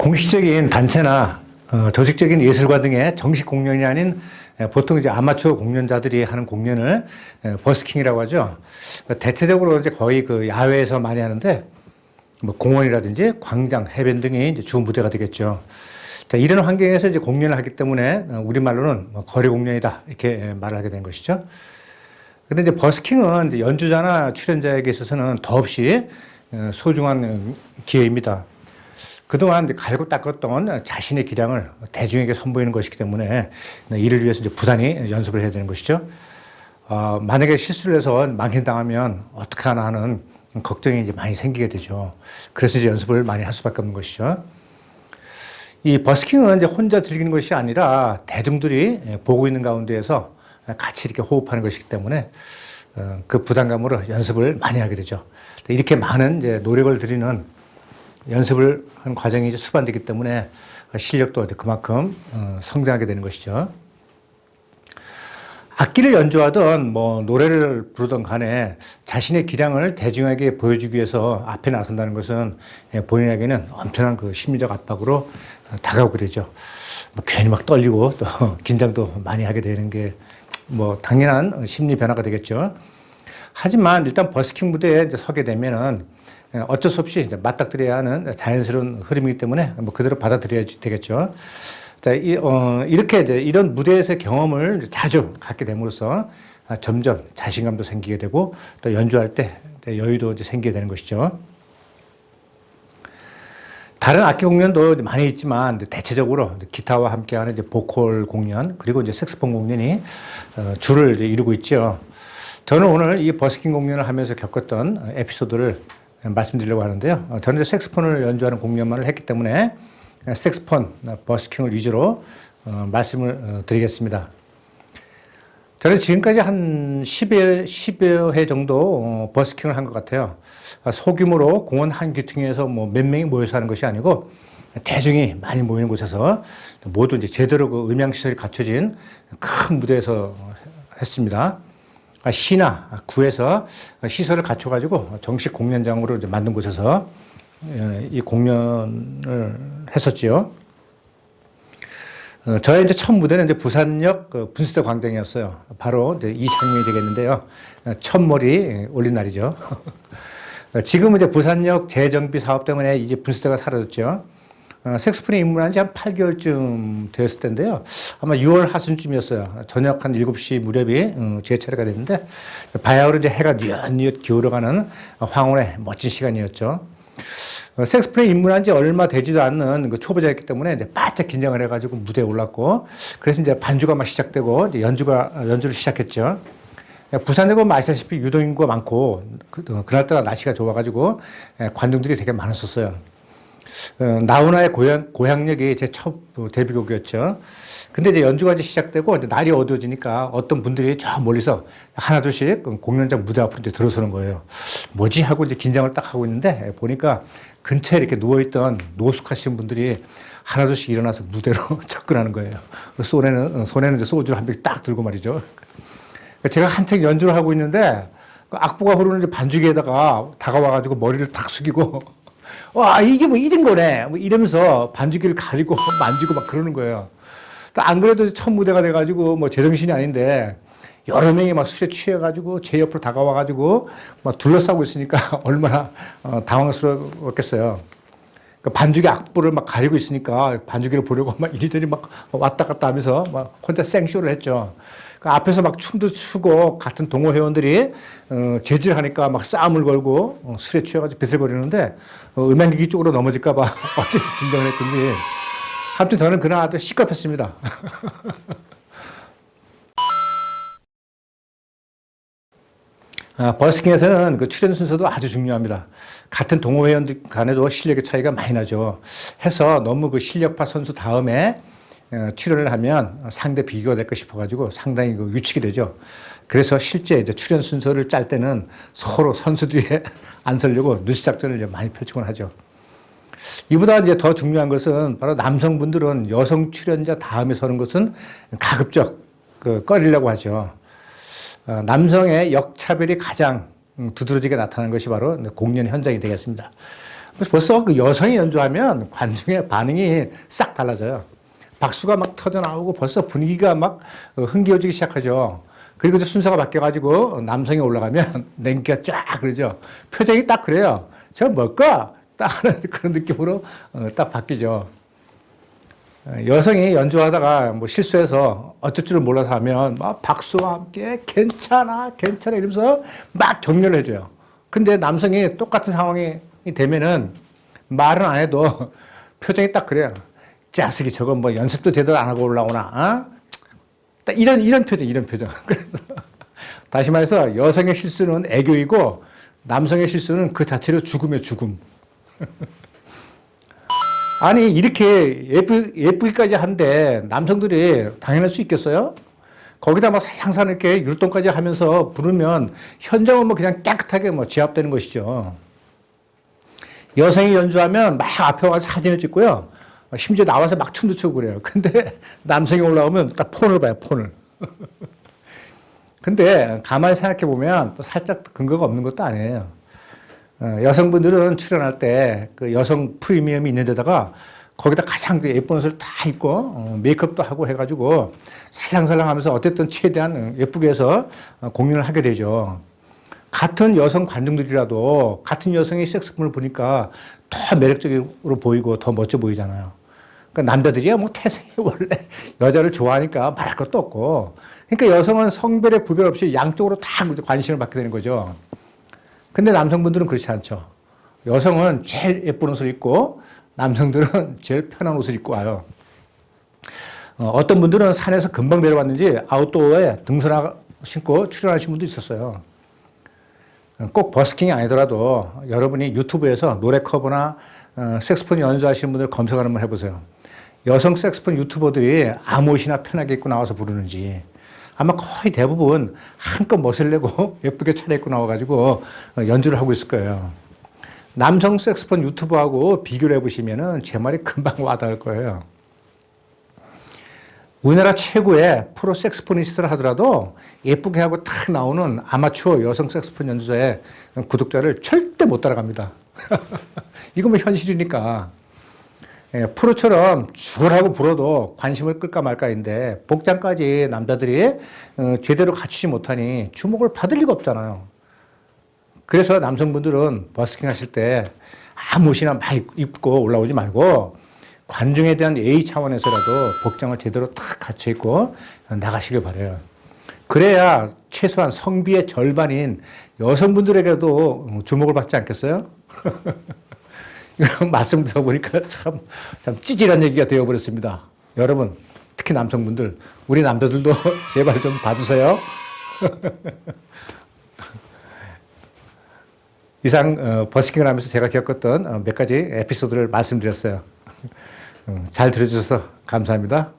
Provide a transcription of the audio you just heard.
공식적인 단체나 조직적인 예술가 등의 정식 공연이 아닌 보통 이제 아마추어 공연자들이 하는 공연을 버스킹이라고 하죠. 대체적으로 이제 거의 그 야외에서 많이 하는데 뭐 공원이라든지 광장, 해변 등이 이제 주 무대가 되겠죠. 자, 이런 환경에서 이제 공연을 하기 때문에 우리말로는 뭐 거리 공연이다 이렇게 말을 하게 된 것이죠. 근데 이제 버스킹은 이제 연주자나 출연자에게 있어서는 더없이 소중한 기회입니다. 그동안 이제 갈고 닦았던 자신의 기량을 대중에게 선보이는 것이기 때문에 이를 위해서 이제 부단히 연습을 해야 되는 것이죠. 만약에 실수를 해서 망신당하면 어떡하나 하는 걱정이 이제 많이 생기게 되죠. 그래서 이제 연습을 많이 할 수밖에 없는 것이죠. 이 버스킹은 이제 혼자 즐기는 것이 아니라 대중들이 보고 있는 가운데에서 같이 이렇게 호흡하는 것이기 때문에 그 부담감으로 연습을 많이 하게 되죠. 이렇게 많은 이제 노력을 들이는 연습을 한 과정이 이제 수반되기 때문에 실력도 그만큼 성장하게 되는 것이죠. 악기를 연주하든 뭐 노래를 부르든 간에 자신의 기량을 대중에게 보여주기 위해서 앞에 나선다는 것은 본인에게는 엄청난 그 심리적 압박으로 다가오게 되죠. 뭐 괜히 막 떨리고 또 긴장도 많이 하게 되는 게 뭐 당연한 심리 변화가 되겠죠. 하지만 일단 버스킹 무대에 이제 서게 되면은 어쩔 수 없이 이제 맞닥뜨려야 하는 자연스러운 흐름이기 때문에 뭐 그대로 받아들여야 되겠죠. 자, 이렇게 이제 이런 무대에서의 경험을 자주 갖게 됨으로써 점점 자신감도 생기게 되고 또 연주할 때 여유도 이제 생기게 되는 것이죠. 다른 악기 공연도 많이 있지만 대체적으로 기타와 함께하는 이제 보컬 공연 그리고 이제 색소폰 공연이 주를 이제 이루고 있죠. 저는 오늘 이 버스킹 공연을 하면서 겪었던 에피소드를 말씀드리려고 하는데요. 저는 이제 색소폰을 연주하는 공연만을 했기 때문에 색소폰 버스킹을 위주로 말씀을 드리겠습니다. 저는 지금까지 한 10여 회 정도 버스킹을 한 것 같아요. 소규모로 공원 한 귀퉁이에서 뭐 몇 명이 모여서 하는 것이 아니고 대중이 많이 모이는 곳에서 모두 이제 제대로 그 음향시설이 갖춰진 큰 무대에서 했습니다. 시나 구에서 시설을 갖춰가지고 정식 공연장으로 이제 만든 곳에서 이 공연을 했었지요. 저의 이제 첫 무대는 이제 부산역 그 분수대 광장이었어요. 바로 이제 이 장면이 되겠는데요. 첫머리 올린 날이죠. 지금은 이제 부산역 재정비 사업 때문에 이제 분수대가 사라졌죠. 색소폰에 입문한 지 한 8개월쯤 되었을 텐데요. 아마 6월 하순쯤이었어요. 저녁 한 7시 무렵이 제 차례가 됐는데 바야흐로 이제 해가 뉘엿뉘엿 기울어가는 황혼의 멋진 시간이었죠. 색소폰에 입문한 지 얼마 되지도 않는 그 초보자였기 때문에 이제 바짝 긴장을 해가지고 무대에 올랐고 그래서 이제 반주가 막 시작되고 이제 연주를 시작했죠. 부산에 보면 아시다시피 유동인구가 많고 그날따라 날씨가 좋아가지고 관중들이 되게 많았었어요. 나훈아의 고향역이 제 첫 데뷔곡이었죠. 근데 이제 연주가 이제 시작되고 이제 날이 어두워지니까 어떤 분들이 저 멀리서 하나둘씩 공연장 무대 앞으로 이제 들어서는 거예요. 뭐지 하고 이제 긴장을 딱 하고 있는데 보니까 근처에 이렇게 누워있던 노숙하신 분들이 하나둘씩 일어나서 무대로 접근하는 거예요. 손에는 이제 소주를 한 병 딱 들고 말이죠. 제가 한창 연주를 하고 있는데 악보가 흐르는 이제 반주기에다가 다가와가지고 머리를 탁 숙이고 와 이게 뭐 이런 거네 뭐 이러면서 반주기를 가리고 만지고 막 그러는 거예요. 또 안 그래도 첫 무대가 돼가지고 뭐 제정신이 아닌데 여러 명이 막 술에 취해가지고 제 옆으로 다가와가지고 막 둘러싸고 있으니까 얼마나 당황스러웠겠어요. 그 반주기 악보를 막 가리고 있으니까 반주기를 보려고 막 이리저리 막 왔다 갔다 하면서 막 혼자 생쇼를 했죠. 그 앞에서 막 춤도 추고 같은 동호 회원들이 제질하니까 막 싸움을 걸고 술에 취해가지고 비틀거리는데 음향기기 쪽으로 넘어질까봐 어찌 긴장을 했든지 아무튼 저는 그날 아주 시겁했습니다. 버스킹에서는 그 출연 순서도 아주 중요합니다. 같은 동호 회원들 간에도 실력의 차이가 많이 나죠. 해서 너무 그 실력파 선수 다음에 출연을 하면 상대 비교가 될까 싶어가지고 상당히 그 위축이 되죠. 그래서 실제 이제 출연 순서를 짤 때는 서로 선수 뒤에 안 서려고 누수 작전을 이제 많이 펼치곤 하죠. 이보다 이제 더 중요한 것은 바로 남성분들은 여성 출연자 다음에 서는 것은 가급적 꺼리려고 하죠. 남성의 역차별이 가장 두드러지게 나타나는 것이 바로 공연 현장이 되겠습니다. 벌써 그 여성이 연주하면 관중의 반응이 싹 달라져요. 박수가 막 터져 나오고 벌써 분위기가 막 흥겨워지기 시작하죠. 그리고 이제 순서가 바뀌어가지고 남성이 올라가면 냉기가 쫙 그러죠. 표정이 딱 그래요. 저 뭘까? 딱 하는 그런 느낌으로 딱 바뀌죠. 여성이 연주하다가 뭐 실수해서 어쩔 줄을 몰라서 하면 막 박수와 함께 괜찮아, 괜찮아 이러면서 막 격려를 해줘요. 근데 남성이 똑같은 상황이 되면은 말은 안 해도 표정이 딱 그래요. 자식이 저거 뭐 연습도 제대로 안 하고 올라오나, 어? 딱 이런 표정, 이런 표정. 그래서 다시 말해서 여성의 실수는 애교이고 남성의 실수는 그 자체로 죽음의 죽음. 아니, 이렇게 예쁘기까지 한데 남성들이 당연할 수 있겠어요? 거기다 막 살랑살랑 이렇게 율동까지 하면서 부르면 현장은 뭐 그냥 깨끗하게 뭐 지압되는 것이죠. 여성이 연주하면 막 앞에 와서 사진을 찍고요. 심지어 나와서 막 춤도 추고 그래요. 근데 남성이 올라오면 딱 폰을 봐요, 폰을. 근데 가만히 생각해 보면 또 살짝 근거가 없는 것도 아니에요. 여성분들은 출연할 때 그 여성 프리미엄이 있는 데다가 거기다 가장 예쁜 옷을 다 입고 메이크업도 하고 해가지고 살랑살랑 하면서 어쨌든 최대한 예쁘게 해서 공연을 하게 되죠. 같은 여성 관중들이라도 같은 여성이 색소폰을 부니까 더 매력적으로 보이고 더 멋져 보이잖아요. 그러니까 남자들이야 뭐 태생이 원래 여자를 좋아하니까 말할 것도 없고. 그러니까 여성은 성별의 구별 없이 양쪽으로 다 관심을 받게 되는 거죠. 근데 남성분들은 그렇지 않죠. 여성은 제일 예쁜 옷을 입고 남성들은 제일 편한 옷을 입고 와요. 어떤 분들은 산에서 금방 내려왔는지 아웃도어에 등산화 신고 출연하신 분도 있었어요. 꼭 버스킹이 아니더라도 여러분이 유튜브에서 노래 커버나 색소폰 연주하시는 분들 검색 한번 해보세요. 여성 색소폰 유튜버들이 아무 옷이나 편하게 입고 나와서 부르는지 아마 거의 대부분 한껏 멋을 내고 예쁘게 차려입고 나와가지고 연주를 하고 있을 거예요. 남성 색소폰 유튜버하고 비교를 해보시면 제 말이 금방 와닿을 거예요. 우리나라 최고의 프로 색소포니스트를 하더라도 예쁘게 하고 탁 나오는 아마추어 여성 색소폰 연주자의 구독자를 절대 못 따라갑니다. 이건 뭐 현실이니까. 프로처럼 죽으라고 불어도 관심을 끌까 말까인데 복장까지 남자들이 제대로 갖추지 못하니 주목을 받을 리가 없잖아요. 그래서 남성분들은 버스킹 하실 때 아무 옷이나 막 입고 올라오지 말고 관중에 대한 예의 차원에서라도 복장을 제대로 탁 갖춰 입고 나가시길 바라요. 그래야 최소한 성비의 절반인 여성분들에게도 주목을 받지 않겠어요? 말씀 들어보니까 참 찌질한 얘기가 되어버렸습니다. 여러분, 특히 남성분들, 우리 남자들도 제발 좀 봐주세요. 이상 버스킹을 하면서 제가 겪었던 몇 가지 에피소드를 말씀드렸어요. 잘 들어주셔서 감사합니다.